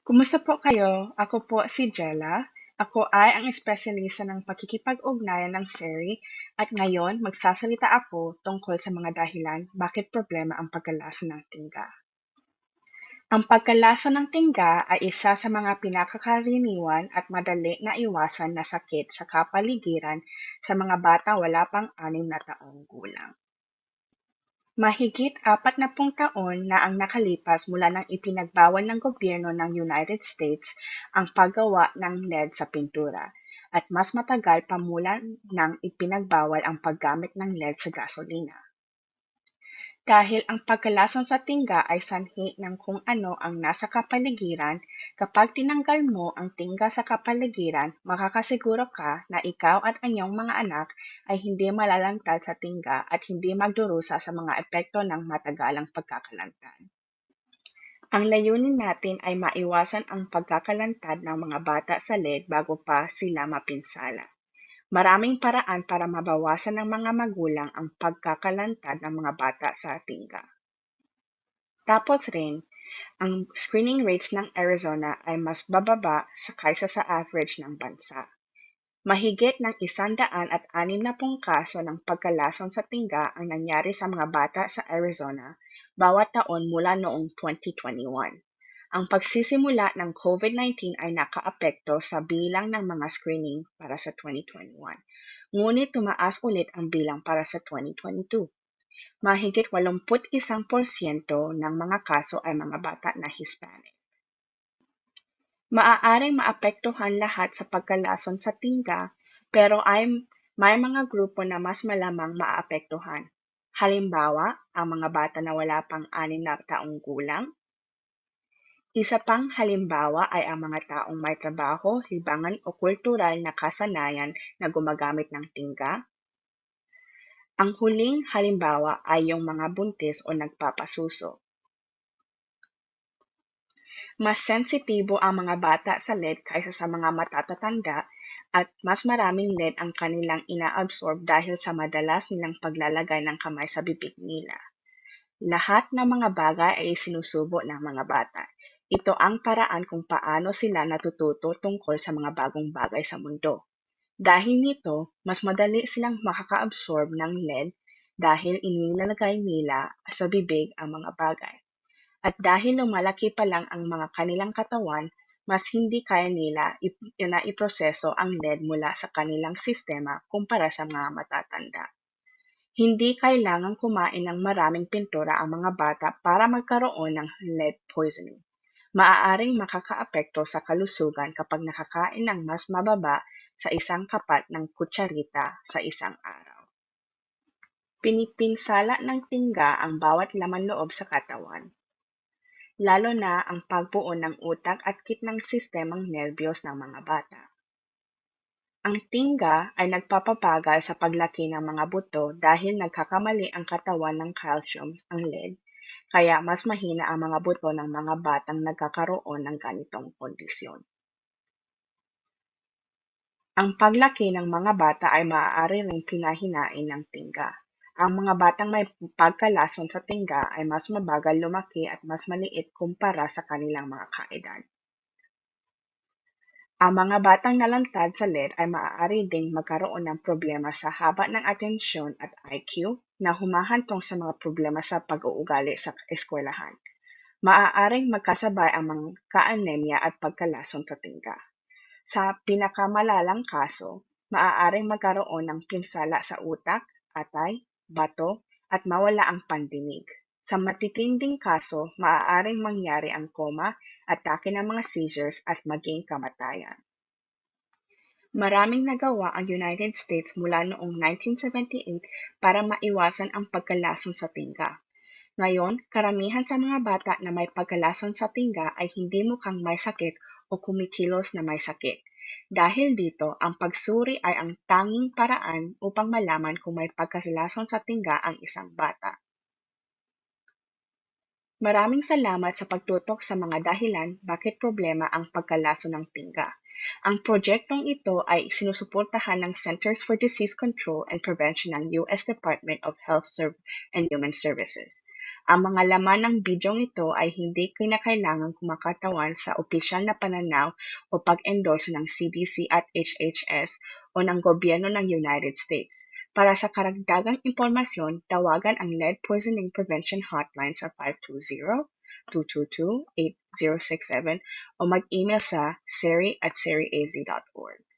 Kumusta po kayo? Ako po si Jella. Ako ay ang espesyalista ng pakikipag-ugnayan ng Siri at ngayon magsasalita ako tungkol sa mga dahilan bakit problema ang pagkalasa ng tingga. Ang pagkalasa ng tingga ay isa sa mga pinakakaraniwan at madali na iwasan na sakit sa kapaligiran sa mga bata wala pang 6 na taong gulang. Mahigit 40 taon na ang nakalipas mula nang ipinagbawal ng gobyerno ng United States ang paggawa ng LED sa pintura, at mas matagal pa mula nang ipinagbawal ang paggamit ng LED sa gasolina. Dahil ang pagkalason sa tingga ay sanhi ng kung ano ang nasa kapaligiran, kapag tinanggal mo ang tingga sa kapaligiran, makakasiguro ka na ikaw at anyong mga anak ay hindi malalantad sa tingga at hindi magdurusa sa mga epekto ng matagalang pagkakalantad. Ang layunin natin ay maiwasan ang pagkakalantad ng mga bata sa LED bago pa sila mapinsala. Maraming paraan para mabawasan ng mga magulang ang pagkakalantad ng mga bata sa tingga. Tapos rin, ang screening rates ng Arizona ay mas bababa kaysa sa average ng bansa. Mahigit ng 160 kaso ng pagkalason sa tingga ang nangyari sa mga bata sa Arizona bawat taon mula noong 2021. Ang pagsisimula ng COVID-19 ay nakaapekto sa bilang ng mga screening para sa 2021, ngunit tumaas ulit ang bilang para sa 2022. Mahigit 81% ng mga kaso ay mga bata na Hispanic. Maaaring maapektuhan lahat sa pagkalason sa tingga, pero may mga grupo na mas malamang maapektuhan. Halimbawa, ang mga bata na wala pang 6 na taong gulang. Isa pang halimbawa ay ang mga taong may trabaho, libangan o kultural na kasanayan na gumagamit ng tingga. Ang huling halimbawa ay yung mga buntis o nagpapasuso. Mas sensitibo ang mga bata sa LED kaysa sa mga matatanda at mas maraming LED ang kanilang inaabsorb dahil sa madalas nilang paglalagay ng kamay sa bibig nila. Lahat ng mga bagay ay sinusubo ng mga bata. Ito ang paraan kung paano sila natututo tungkol sa mga bagong bagay sa mundo. Dahil nito, mas madali silang makaka-absorb ng LED dahil inilalagay nila sa bibig ang mga bagay. At dahil lumalaki pa lang ang mga kanilang katawan, mas hindi kaya nila na iproseso ang LED mula sa kanilang sistema kumpara sa mga matatanda. Hindi kailangang kumain ng maraming pintura ang mga bata para magkaroon ng lead poisoning. Maaaring makakaapekto sa kalusugan kapag nakakain ng mas mababa sa isang kapat ng kutsarita sa isang araw. Pinipinsala ng tingga ang bawat laman loob sa katawan, lalo na ang pagbuo ng utak at kitnang sistemang nerbiyos ng mga bata. Ang tingga ay nagpapabagal sa paglaki ng mga buto dahil nagkakamali ang katawan ng calcium, ang lead, kaya mas mahina ang mga buto ng mga batang nagkakaroon ng ganitong kondisyon. Ang paglaki ng mga bata ay maaari ring pinahinain ng tingga. Ang mga batang may pagkalason sa tingga ay mas mabagal lumaki at mas maliit kumpara sa kanilang mga kaedad. Ang mga batang nalantad sa LED ay maaari ding magkaroon ng problema sa haba ng atensyon at IQ na humahantong sa mga problema sa pag-uugali sa eskwelahan. Maaaring magkasabay ang mga ka-anemia at pagkalason sa tingga. Sa pinakamalalang kaso, maaaring magkaroon ng pinsala sa utak, atay, bato, at mawala ang pandinig. Sa matitinding kaso, maaaring mangyari ang coma, atake ng mga seizures at maging kamatayan. Maraming nagawa ang United States mula noong 1978 para maiwasan ang pagkalason sa tingga. Ngayon, karamihan sa mga bata na may pagkalason sa tingga ay hindi mukhang may sakit o kumikilos na may sakit. Dahil dito, ang pagsuri ay ang tanging paraan upang malaman kung may pagkalason sa tingga ang isang bata. Maraming salamat sa pagtutok sa mga dahilan bakit problema ang pagkalason ng tingga. Ang proyektong ito ay sinusuportahan ng Centers for Disease Control and Prevention ng US Department of Health and Human Services. Ang mga laman ng bidyong ito ay hindi kinakailangang kumakatawan sa opisyal na pananaw o pag-endorso ng CDC at HHS o ng gobyerno ng United States. Para sa karagdagang impormasyon, tawagan ang Lead Poisoning Prevention Hotline sa 520-222-8067 o mag-email sa seri@seriaz.org.